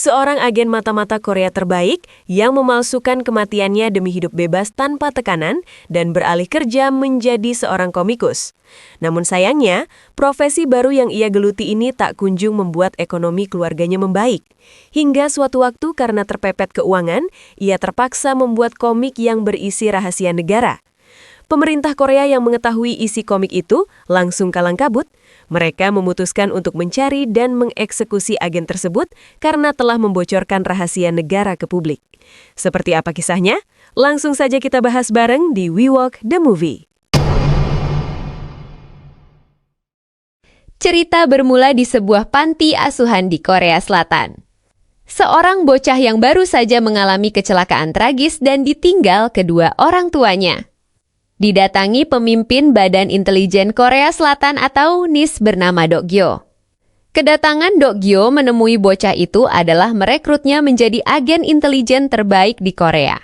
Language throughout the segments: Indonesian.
seorang agen mata-mata Korea terbaik yang memalsukan kematiannya demi hidup bebas tanpa tekanan dan beralih kerja menjadi seorang komikus. Namun sayangnya, profesi baru yang ia geluti ini tak kunjung membuat ekonomi keluarganya membaik. Hingga suatu waktu karena terpepet keuangan, ia terpaksa membuat komik yang berisi rahasia negara. Pemerintah Korea yang mengetahui isi komik itu langsung kalang kabut. Mereka memutuskan untuk mencari dan mengeksekusi agen tersebut karena telah membocorkan rahasia negara ke publik. Seperti apa kisahnya? Langsung saja kita bahas bareng di We Walk the Movie. Cerita bermula di sebuah panti asuhan di Korea Selatan. Seorang bocah yang baru saja mengalami kecelakaan tragis dan ditinggal kedua orang tuanya. Didatangi pemimpin Badan Intelijen Korea Selatan atau NIS bernama Dokgyo. Kedatangan Dokgyo menemui bocah itu adalah merekrutnya menjadi agen intelijen terbaik di Korea.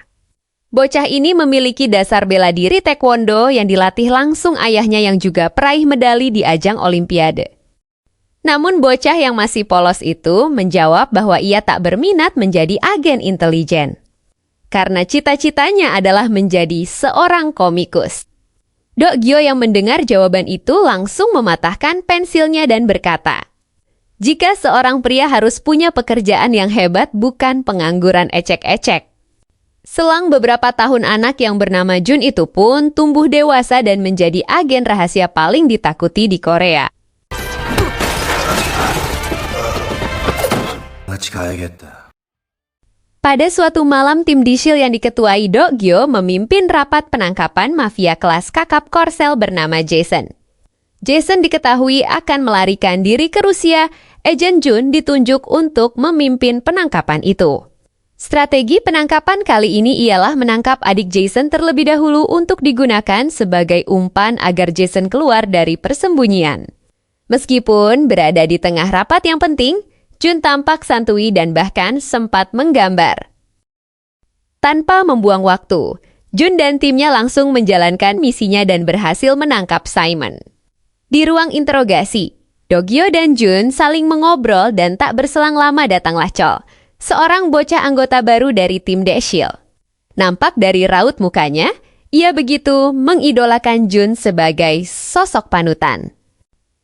Bocah ini memiliki dasar bela diri taekwondo yang dilatih langsung ayahnya yang juga peraih medali di ajang Olimpiade. Namun bocah yang masih polos itu menjawab bahwa ia tak berminat menjadi agen intelijen. Karena cita-citanya adalah menjadi seorang komikus. Dokgyo yang mendengar jawaban itu langsung mematahkan pensilnya dan berkata, "Jika seorang pria harus punya pekerjaan yang hebat bukan pengangguran ecek-ecek." Selang beberapa tahun anak yang bernama Jun itu pun tumbuh dewasa dan menjadi agen rahasia paling ditakuti di Korea. Pada suatu malam, tim Dishil yang diketuai Dokgyo memimpin rapat penangkapan mafia kelas kakap Korsel bernama Jason. Jason diketahui akan melarikan diri ke Rusia. Agent Jun ditunjuk untuk memimpin penangkapan itu. Strategi penangkapan kali ini ialah menangkap adik Jason terlebih dahulu untuk digunakan sebagai umpan agar Jason keluar dari persembunyian. Meskipun berada di tengah rapat yang penting, Jun tampak santuy dan bahkan sempat menggambar. Tanpa membuang waktu, Jun dan timnya langsung menjalankan misinya dan berhasil menangkap Simon. Di ruang interogasi, Dokgyo dan Jun saling mengobrol dan tak berselang lama datanglah Chol, seorang bocah anggota baru dari tim Deshil. Nampak dari raut mukanya, ia begitu mengidolakan Jun sebagai sosok panutan.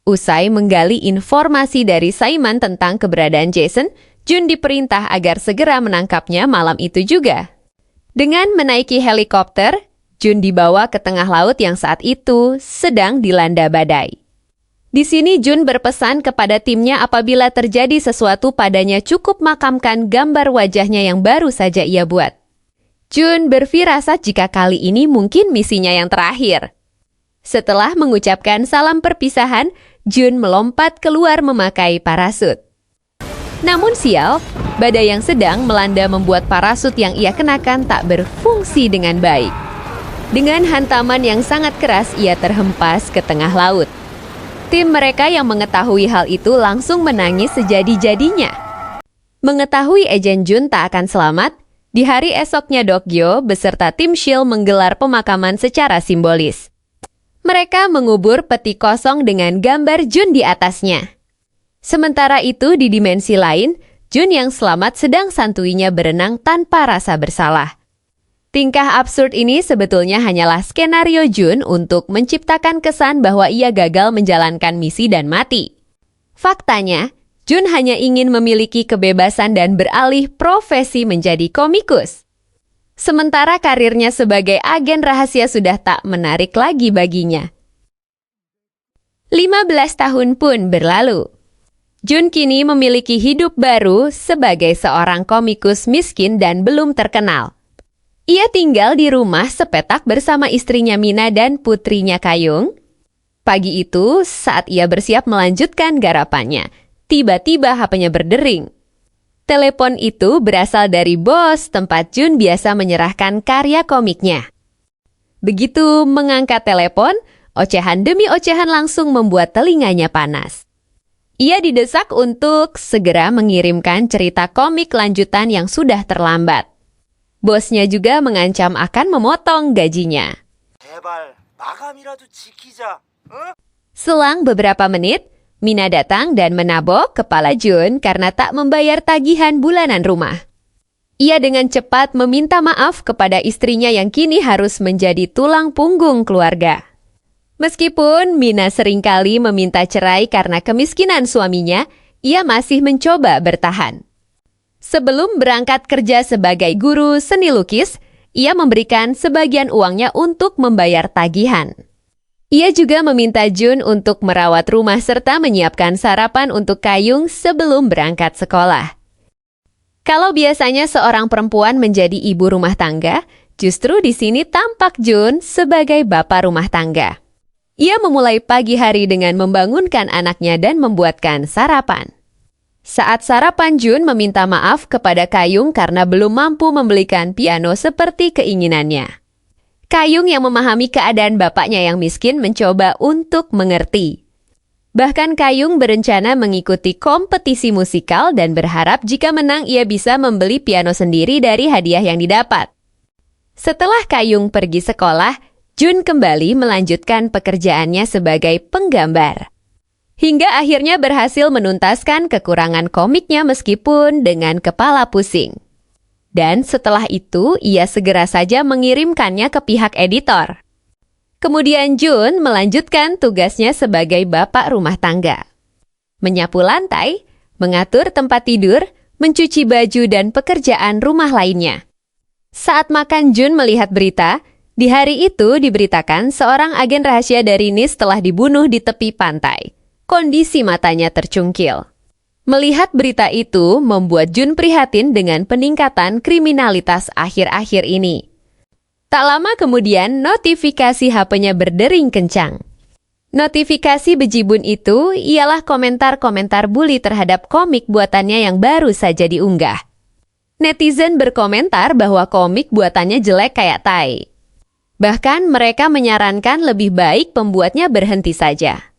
Usai menggali informasi dari Simon tentang keberadaan Jason, Jun diperintah agar segera menangkapnya malam itu juga. Dengan menaiki helikopter, Jun dibawa ke tengah laut yang saat itu sedang dilanda badai. Di sini Jun berpesan kepada timnya apabila terjadi sesuatu padanya cukup makamkan gambar wajahnya yang baru saja ia buat. Jun berfirasat jika kali ini mungkin misinya yang terakhir. Setelah mengucapkan salam perpisahan, Jun melompat keluar memakai parasut. Namun sial, badai yang sedang melanda membuat parasut yang ia kenakan tak berfungsi dengan baik. Dengan hantaman yang sangat keras, ia terhempas ke tengah laut. Tim mereka yang mengetahui hal itu langsung menangis sejadi-jadinya. Mengetahui Agent Jun tak akan selamat, di hari esoknya Dokgyo beserta tim Shield menggelar pemakaman secara simbolis. Mereka mengubur peti kosong dengan gambar Jun di atasnya. Sementara itu di dimensi lain, Jun yang selamat sedang santuinya berenang tanpa rasa bersalah. Tingkah absurd ini sebetulnya hanyalah skenario Jun untuk menciptakan kesan bahwa ia gagal menjalankan misi dan mati. Faktanya, Jun hanya ingin memiliki kebebasan dan beralih profesi menjadi komikus. Sementara karirnya sebagai agen rahasia sudah tak menarik lagi baginya. 15 tahun pun berlalu. Jun kini memiliki hidup baru sebagai seorang komikus miskin dan belum terkenal. Ia tinggal di rumah sepetak bersama istrinya Mina dan putrinya Kayung. Pagi itu, saat ia bersiap melanjutkan garapannya, tiba-tiba HP-nya berdering. Telepon itu berasal dari bos tempat Jun biasa menyerahkan karya komiknya. Begitu mengangkat telepon, ocehan demi ocehan langsung membuat telinganya panas. Ia didesak untuk segera mengirimkan cerita komik lanjutan yang sudah terlambat. Bosnya juga mengancam akan memotong gajinya. Selang beberapa menit, Mina datang dan menabok kepala Jun karena tak membayar tagihan bulanan rumah. Ia dengan cepat meminta maaf kepada istrinya yang kini harus menjadi tulang punggung keluarga. Meskipun Mina seringkali meminta cerai karena kemiskinan suaminya, ia masih mencoba bertahan. Sebelum berangkat kerja sebagai guru seni lukis, ia memberikan sebagian uangnya untuk membayar tagihan. Ia juga meminta Jun untuk merawat rumah serta menyiapkan sarapan untuk Kayung sebelum berangkat sekolah. Kalau biasanya seorang perempuan menjadi ibu rumah tangga, justru di sini tampak Jun sebagai bapak rumah tangga. Ia memulai pagi hari dengan membangunkan anaknya dan membuatkan sarapan. Saat sarapan, Jun meminta maaf kepada Kayung karena belum mampu membelikan piano seperti keinginannya. Kayung yang memahami keadaan bapaknya yang miskin mencoba untuk mengerti. Bahkan Kayung berencana mengikuti kompetisi musikal dan berharap jika menang ia bisa membeli piano sendiri dari hadiah yang didapat. Setelah Kayung pergi sekolah, Jun kembali melanjutkan pekerjaannya sebagai penggambar. Hingga akhirnya berhasil menuntaskan kekurangan komiknya meskipun dengan kepala pusing. Dan setelah itu, ia segera saja mengirimkannya ke pihak editor. Kemudian Jun melanjutkan tugasnya sebagai bapak rumah tangga. Menyapu lantai, mengatur tempat tidur, mencuci baju dan pekerjaan rumah lainnya. Saat makan, Jun melihat berita. Di hari itu diberitakan seorang agen rahasia dari NIS telah dibunuh di tepi pantai. Kondisi matanya tercungkil. Melihat berita itu membuat Jun prihatin dengan peningkatan kriminalitas akhir-akhir ini. Tak lama kemudian notifikasi HP-nya berdering kencang. Notifikasi bejibun itu ialah komentar-komentar bully terhadap komik buatannya yang baru saja diunggah. Netizen berkomentar bahwa komik buatannya jelek kayak tai. Bahkan mereka menyarankan lebih baik pembuatnya berhenti saja.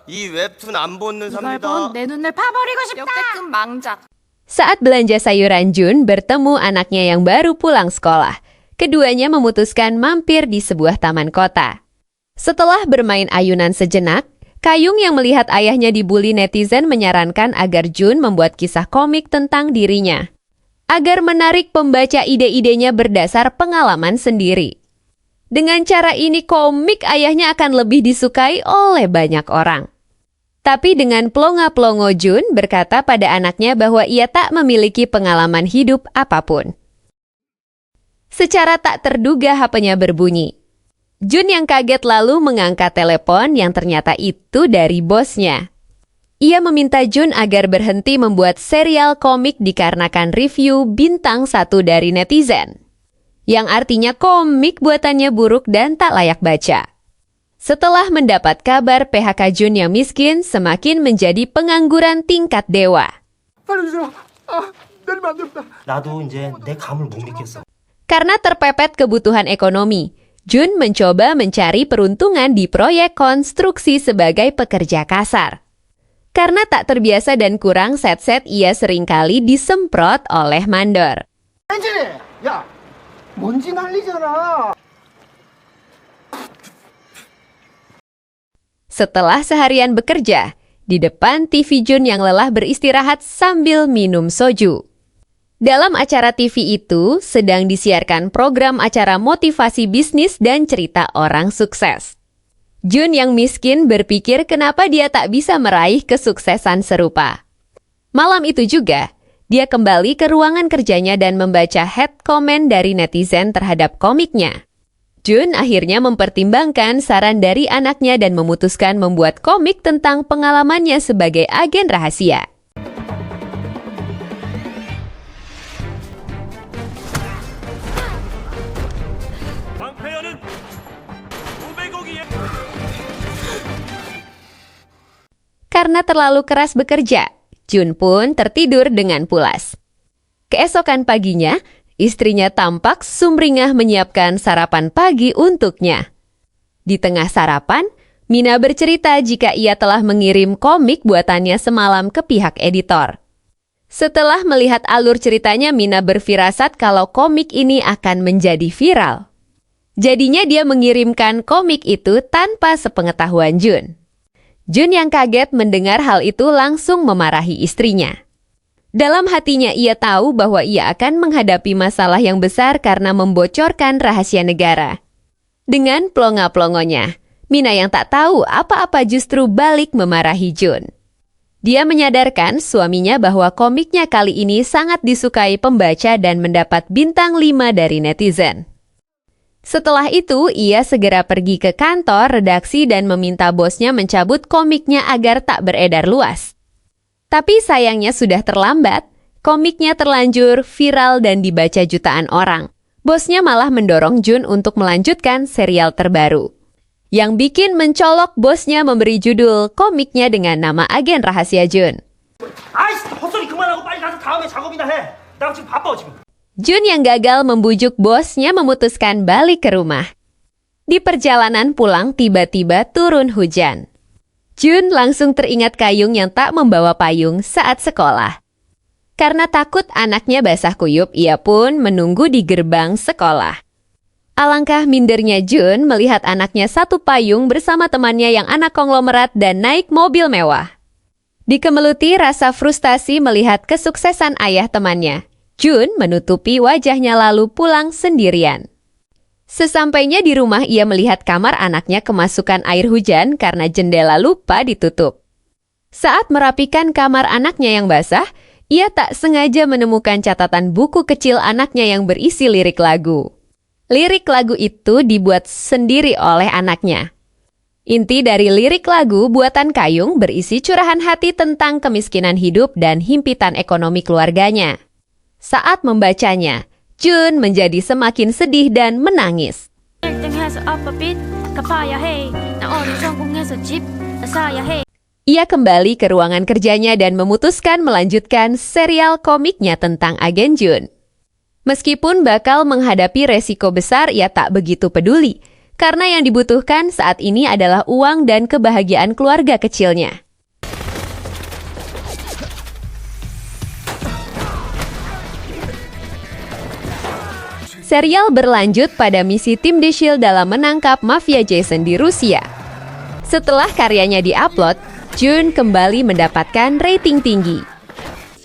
이 웹툰 안 보는 이걸 삽니다. 본 내 눈을 파버리고 싶다. 역대급 망작. Saat belanja sayuran, Jun bertemu anaknya yang baru pulang sekolah. Keduanya memutuskan mampir di sebuah taman kota. Setelah bermain ayunan sejenak, Kayung yang melihat ayahnya dibully netizen menyarankan agar Jun membuat kisah komik tentang dirinya. Agar menarik pembaca ide-idenya berdasar pengalaman sendiri. Dengan cara ini komik ayahnya akan lebih disukai oleh banyak orang. Tapi dengan pelongo-pelongo Jun berkata pada anaknya bahwa ia tak memiliki pengalaman hidup apapun. Secara tak terduga HP-nya berbunyi. Jun yang kaget lalu mengangkat telepon yang ternyata itu dari bosnya. Ia meminta Jun agar berhenti membuat serial komik dikarenakan review bintang 1 dari netizen. Yang artinya komik buatannya buruk dan tak layak baca. Setelah mendapat kabar PHK Jun yang miskin semakin menjadi pengangguran tingkat dewa. 나도 이제 내 감을 못 믿겠어. Karena terpepet kebutuhan ekonomi, Jun mencoba mencari peruntungan di proyek konstruksi sebagai pekerja kasar. Karena tak terbiasa dan kurang set-set, ia seringkali disemprot oleh mandor. 야, 먼지 날리잖아. Setelah seharian bekerja, di depan TV Jun yang lelah beristirahat sambil minum soju. Dalam acara TV itu sedang disiarkan program acara motivasi bisnis dan cerita orang sukses. Jun yang miskin berpikir kenapa dia tak bisa meraih kesuksesan serupa. Malam itu juga, dia kembali ke ruangan kerjanya dan membaca head comment dari netizen terhadap komiknya. Jun akhirnya mempertimbangkan saran dari anaknya dan memutuskan membuat komik tentang pengalamannya sebagai agen rahasia. Karena terlalu keras bekerja, Jun pun tertidur dengan pulas. Keesokan paginya, istrinya tampak sumringah menyiapkan sarapan pagi untuknya. Di tengah sarapan, Mina bercerita jika ia telah mengirim komik buatannya semalam ke pihak editor. Setelah melihat alur ceritanya, Mina berfirasat kalau komik ini akan menjadi viral. Jadinya dia mengirimkan komik itu tanpa sepengetahuan Jun. Jun yang kaget mendengar hal itu langsung memarahi istrinya. Dalam hatinya ia tahu bahwa ia akan menghadapi masalah yang besar karena membocorkan rahasia negara. Dengan plonga-plongonya, Mina yang tak tahu apa-apa justru balik memarahi Jun. Dia menyadarkan suaminya bahwa komiknya kali ini sangat disukai pembaca dan mendapat bintang 5 dari netizen. Setelah itu, ia segera pergi ke kantor redaksi dan meminta bosnya mencabut komiknya agar tak beredar luas. Tapi sayangnya sudah terlambat, komiknya terlanjur viral dan dibaca jutaan orang. Bosnya malah mendorong Jun untuk melanjutkan serial terbaru. Yang bikin mencolok bosnya memberi judul komiknya dengan nama agen rahasia Jun. 아이씨, 헛소리 그만하고 빨리 가서 다음에 작업이나 해. 나 지금 바빠 지금. Jun yang gagal membujuk bosnya memutuskan balik ke rumah. Di perjalanan pulang tiba-tiba turun hujan. Jun langsung teringat Kayung yang tak membawa payung saat sekolah. Karena takut anaknya basah kuyup, ia pun menunggu di gerbang sekolah. Alangkah mindernya Jun melihat anaknya satu payung bersama temannya yang anak konglomerat dan naik mobil mewah. Dikemeluti rasa frustasi melihat kesuksesan ayah temannya, Jun menutupi wajahnya lalu pulang sendirian. Sesampainya di rumah ia melihat kamar anaknya kemasukan air hujan karena jendela lupa ditutup. Saat merapikan kamar anaknya yang basah, ia tak sengaja menemukan catatan buku kecil anaknya yang berisi lirik lagu. Lirik lagu itu dibuat sendiri oleh anaknya. Inti dari lirik lagu buatan Kayung berisi curahan hati tentang kemiskinan hidup dan himpitan ekonomi keluarganya. Saat membacanya, Jun menjadi semakin sedih dan menangis. 1등해서 upbeat 갚아야 해. 나 오늘 성공해서 집 사야 해. Ia kembali ke ruangan kerjanya dan memutuskan melanjutkan serial komiknya tentang agen Jun. Meskipun bakal menghadapi resiko besar, ia tak begitu peduli, karena yang dibutuhkan saat ini adalah uang dan kebahagiaan keluarga kecilnya. Serial berlanjut pada misi tim The Shield dalam menangkap mafia Jason di Rusia. Setelah karyanya diupload, Jun kembali mendapatkan rating tinggi.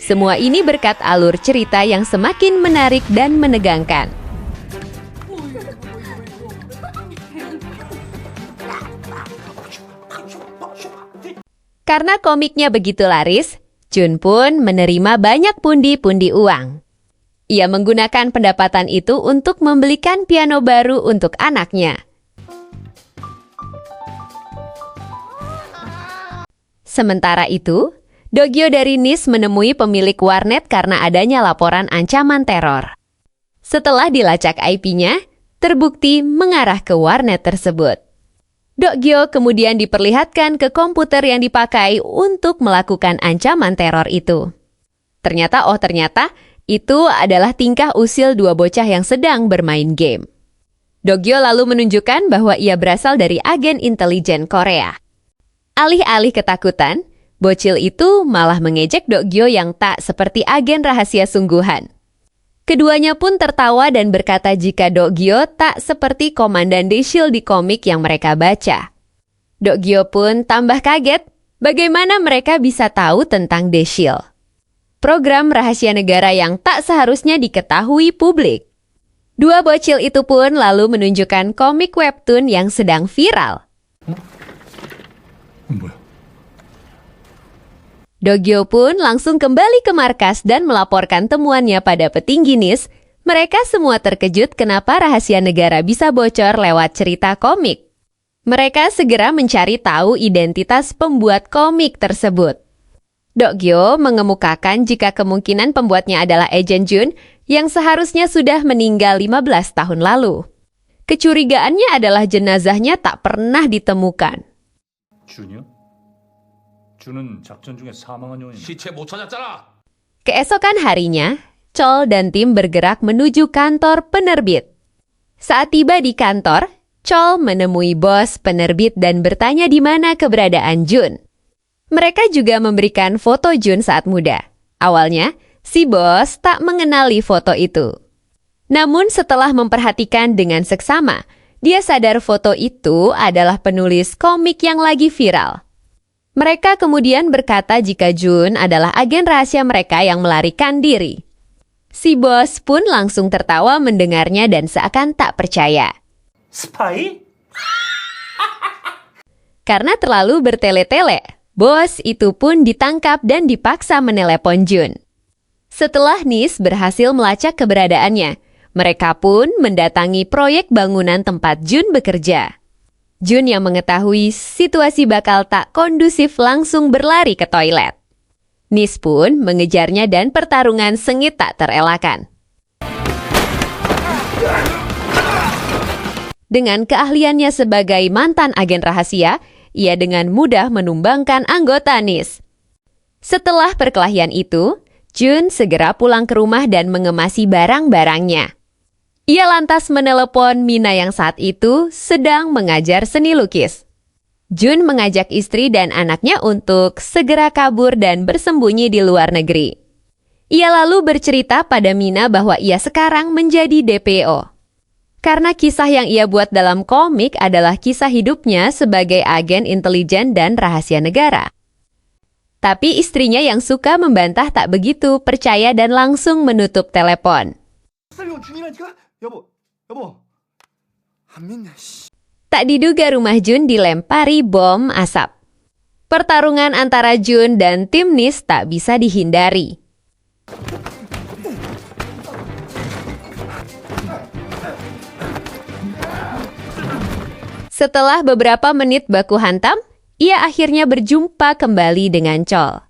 Semua ini berkat alur cerita yang semakin menarik dan menegangkan. Karena komiknya begitu laris, Jun pun menerima banyak pundi-pundi uang. Ia menggunakan pendapatan itu untuk membelikan piano baru untuk anaknya. Sementara itu, Do-gyo dari NIS menemui pemilik warnet karena adanya laporan ancaman teror. Setelah dilacak IP-nya, terbukti mengarah ke warnet tersebut. Do-gyo kemudian diperlihatkan ke komputer yang dipakai untuk melakukan ancaman teror itu. Ternyata itu adalah tingkah usil dua bocah yang sedang bermain game. Do-gyo lalu menunjukkan bahwa ia berasal dari agen intelijen Korea. Alih-alih ketakutan, bocil itu malah mengejek Do-gyo yang tak seperti agen rahasia sungguhan. Keduanya pun tertawa dan berkata jika Do-gyo tak seperti Komandan The Shield di komik yang mereka baca. Do-gyo pun tambah kaget bagaimana mereka bisa tahu tentang The Shield, program rahasia negara yang tak seharusnya diketahui publik. Dua bocil itu pun lalu menunjukkan komik webtoon yang sedang viral. Do-gyo pun langsung kembali ke markas dan melaporkan temuannya pada petinggi NIS. Mereka semua terkejut kenapa rahasia negara bisa bocor lewat cerita komik. Mereka segera mencari tahu identitas pembuat komik tersebut. Do-gyo mengemukakan jika kemungkinan pembuatnya adalah agen Jun yang seharusnya sudah meninggal 15 tahun lalu. Kecurigaannya adalah jenazahnya tak pernah ditemukan. 준이요? 준은 작전 중에 사망한 요인 시체 못 찾았잖아. Keesokan harinya, Chol dan tim bergerak menuju kantor penerbit. Saat tiba di kantor, Chol menemui bos penerbit dan bertanya di mana keberadaan Jun. Mereka juga memberikan foto Jun saat muda. Awalnya, si bos tak mengenali foto itu. Namun setelah memperhatikan dengan seksama, dia sadar foto itu adalah penulis komik yang lagi viral. Mereka kemudian berkata jika Jun adalah agen rahasia mereka yang melarikan diri. Si bos pun langsung tertawa mendengarnya dan seakan tak percaya. 스파이? Karena terlalu bertele-tele, bos itu pun ditangkap dan dipaksa menelepon Jun. Setelah Nis berhasil melacak keberadaannya, mereka pun mendatangi proyek bangunan tempat Jun bekerja. Jun yang mengetahui situasi bakal tak kondusif langsung berlari ke toilet. Nis pun mengejarnya dan pertarungan sengit tak terelakkan. Dengan keahliannya sebagai mantan agen rahasia, ia dengan mudah menumbangkan anggota Nis. Setelah perkelahian itu, Jun segera pulang ke rumah dan mengemasi barang-barangnya. Ia lantas menelepon Mina yang saat itu sedang mengajar seni lukis. Jun mengajak istri dan anaknya untuk segera kabur dan bersembunyi di luar negeri. Ia lalu bercerita pada Mina bahwa ia sekarang menjadi DPO. Karena kisah yang ia buat dalam komik adalah kisah hidupnya sebagai agen intelijen dan rahasia negara. Tapi istrinya yang suka membantah tak begitu percaya dan langsung menutup telepon. 살려 중이라니까? 여보. 안 믿네. Tak diduga rumah Jun dilempari bom asap. Pertarungan antara Jun dan tim Nis tak bisa dihindari. Setelah beberapa menit baku hantam, ia akhirnya berjumpa kembali dengan Chol.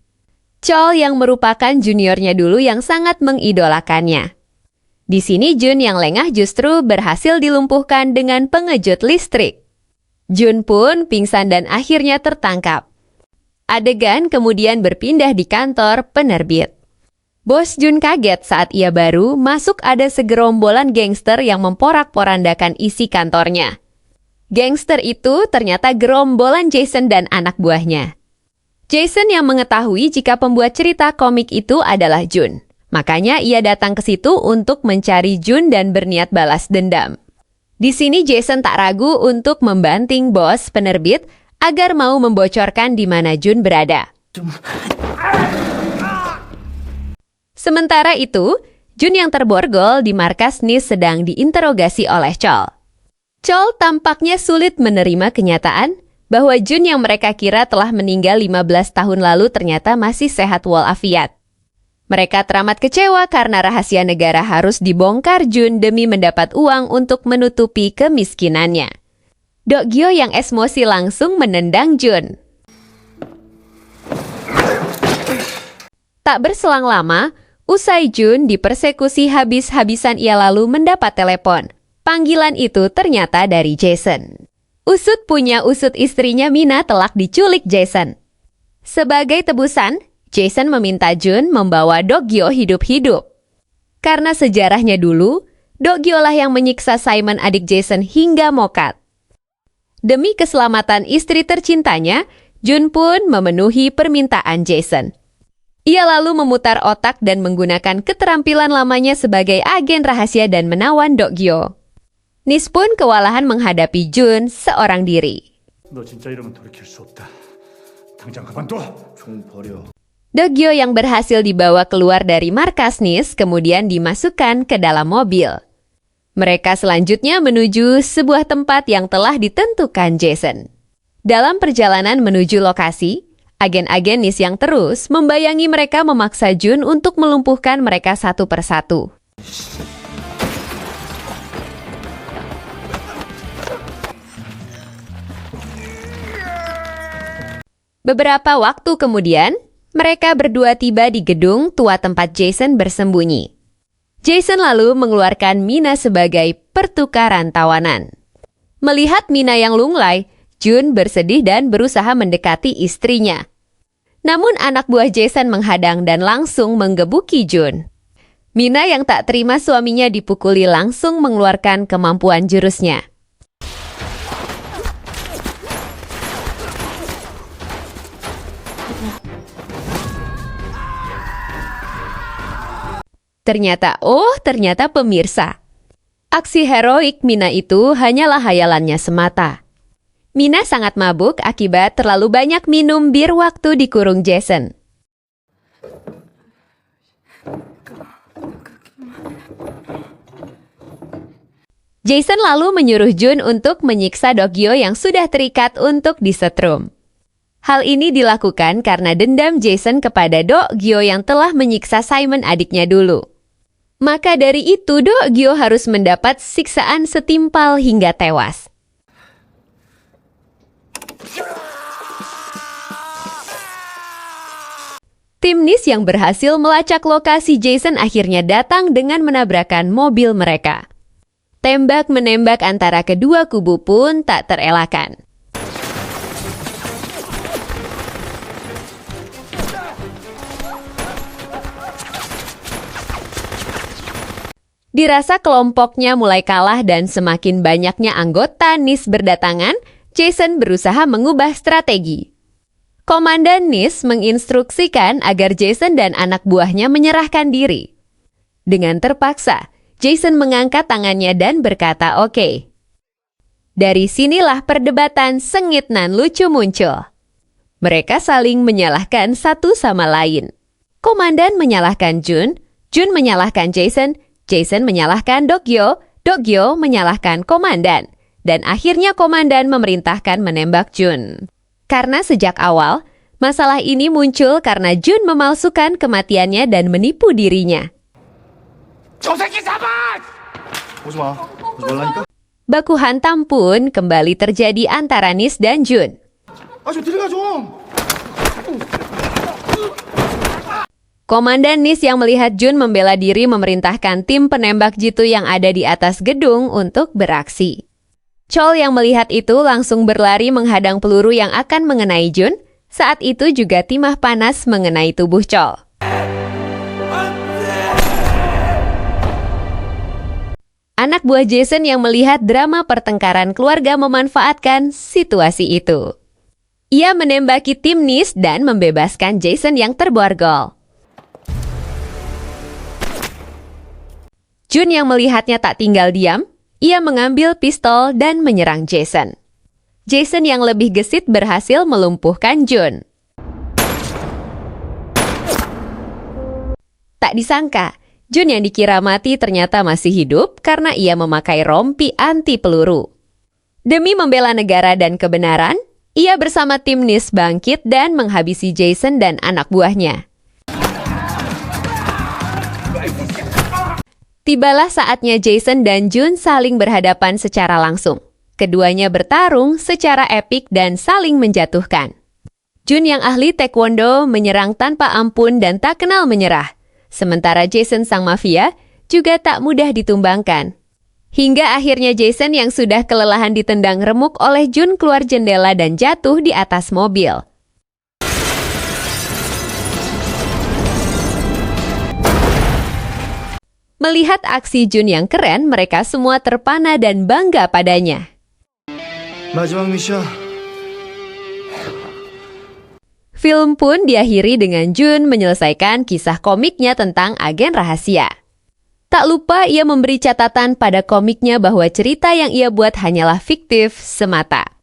Chol yang merupakan juniornya dulu yang sangat mengidolakannya. Di sini Jun yang lengah justru berhasil dilumpuhkan dengan pengejut listrik. Jun pun pingsan dan akhirnya tertangkap. Adegan kemudian berpindah di kantor penerbit. Bos Jun kaget saat ia baru masuk ada segerombolan gangster yang memporak-porandakan isi kantornya. Gangster itu ternyata gerombolan Jason dan anak buahnya. Jason yang mengetahui jika pembuat cerita komik itu adalah Jun. Makanya ia datang ke situ untuk mencari Jun dan berniat balas dendam. Di sini Jason tak ragu untuk membanting bos penerbit agar mau membocorkan di mana Jun berada. Sementara itu, Jun yang terborgol di markas Nis sedang diinterogasi oleh Chol. Chol tampaknya sulit menerima kenyataan bahwa Jun yang mereka kira telah meninggal 15 tahun lalu ternyata masih sehat walafiat. Mereka teramat kecewa karena rahasia negara harus dibongkar Jun demi mendapat uang untuk menutupi kemiskinannya. Dokgyo yang emosi langsung menendang Jun. Tak berselang lama, usai Jun dipersekusi habis-habisan ia lalu mendapat telepon. Panggilan itu ternyata dari Jason. Usut punya usut istrinya Mina telak diculik Jason. Sebagai tebusan, Jason meminta Jun membawa Dokgyo hidup-hidup. Karena sejarahnya dulu, Dokgyo lah yang menyiksa Simon adik Jason hingga mokat. Demi keselamatan istri tercintanya, Jun pun memenuhi permintaan Jason. Ia lalu memutar otak dan menggunakan keterampilan lamanya sebagai agen rahasia dan menawan Dokgyo. Nis pun kewalahan menghadapi Jun seorang diri. 너 진짜 이러면 돌이킬 수 없다. 당장 그만둬. 총 버려. Dokgyo yang berhasil dibawa keluar dari markas Nis kemudian dimasukkan ke dalam mobil. Mereka selanjutnya menuju sebuah tempat yang telah ditentukan Jason. Dalam perjalanan menuju lokasi, agen-agen Nis yang terus membayangi mereka memaksa Jun untuk melumpuhkan mereka satu persatu. Beberapa waktu kemudian, mereka berdua tiba di gedung tua tempat Jason bersembunyi. Jason lalu mengeluarkan Mina sebagai pertukaran tawanan. Melihat Mina yang lunglai, Jun bersedih dan berusaha mendekati istrinya. Namun anak buah Jason menghadang dan langsung menggebuki Jun. Mina yang tak terima suaminya dipukuli langsung mengeluarkan kemampuan jurusnya. Ternyata pemirsa. Aksi heroik Mina itu hanyalah hayalannya semata. Mina sangat mabuk akibat terlalu banyak minum bir waktu dikurung Jason. Jason lalu menyuruh Jun untuk menyiksa Dokgyo yang sudah terikat untuk disetrum. Hal ini dilakukan karena dendam Jason kepada Dokgyo yang telah menyiksa Simon adiknya dulu. Maka dari itu Dokgyo harus mendapat siksaan setimpal hingga tewas. Tim NIS yang berhasil melacak lokasi Jason akhirnya datang dengan menabrakkan mobil mereka. Tembak-menembak antara kedua kubu pun tak terelakkan. Dirasa kelompoknya mulai kalah dan semakin banyaknya anggota NIS berdatangan, Jason berusaha mengubah strategi. Komandan NIS menginstruksikan agar Jason dan anak buahnya menyerahkan diri. Dengan terpaksa, Jason mengangkat tangannya dan berkata oke. Dari sinilah perdebatan sengit nan lucu muncul. Mereka saling menyalahkan satu sama lain. Komandan menyalahkan Jun, Jun menyalahkan Jason, Jason menyalahkan Dokgyo, Dokgyo menyalahkan komandan. Dan akhirnya komandan memerintahkan menembak Jun. Karena sejak awal, masalah ini muncul karena Jun memalsukan kematiannya dan menipu dirinya. 오지 마. 오지 말라니까. Baku hantam pun kembali terjadi antara NIS dan Jun. 좀 들어가 좀. Komandan NIS yang melihat Jun membela diri memerintahkan tim penembak jitu yang ada di atas gedung untuk beraksi. Chol yang melihat itu langsung berlari menghadang peluru yang akan mengenai Jun. Saat itu juga timah panas mengenai tubuh Chol. Anak buah Jason yang melihat drama pertengkaran keluarga memanfaatkan situasi itu. Ia menembaki tim NIS dan membebaskan Jason yang terborgol. Jun yang melihatnya tak tinggal diam, ia mengambil pistol dan menyerang Jason. Jason yang lebih gesit berhasil melumpuhkan Jun. Tak disangka, Jun yang dikira mati ternyata masih hidup karena ia memakai rompi anti peluru. Demi membela negara dan kebenaran, ia bersama tim NIS bangkit dan menghabisi Jason dan anak buahnya. Tibalah saatnya Jason dan Jun saling berhadapan secara langsung. Keduanya bertarung secara epik dan saling menjatuhkan. Jun yang ahli taekwondo menyerang tanpa ampun dan tak kenal menyerah. Sementara Jason sang mafia juga tak mudah ditumbangkan. Hingga akhirnya Jason yang sudah kelelahan ditendang remuk oleh Jun keluar jendela dan jatuh di atas mobil. Melihat aksi Jun yang keren, mereka semua terpana dan bangga padanya. 마지막 미션. Film pun diakhiri dengan Jun menyelesaikan kisah komiknya tentang agen rahasia. Tak lupa ia memberi catatan pada komiknya bahwa cerita yang ia buat hanyalah fiktif semata.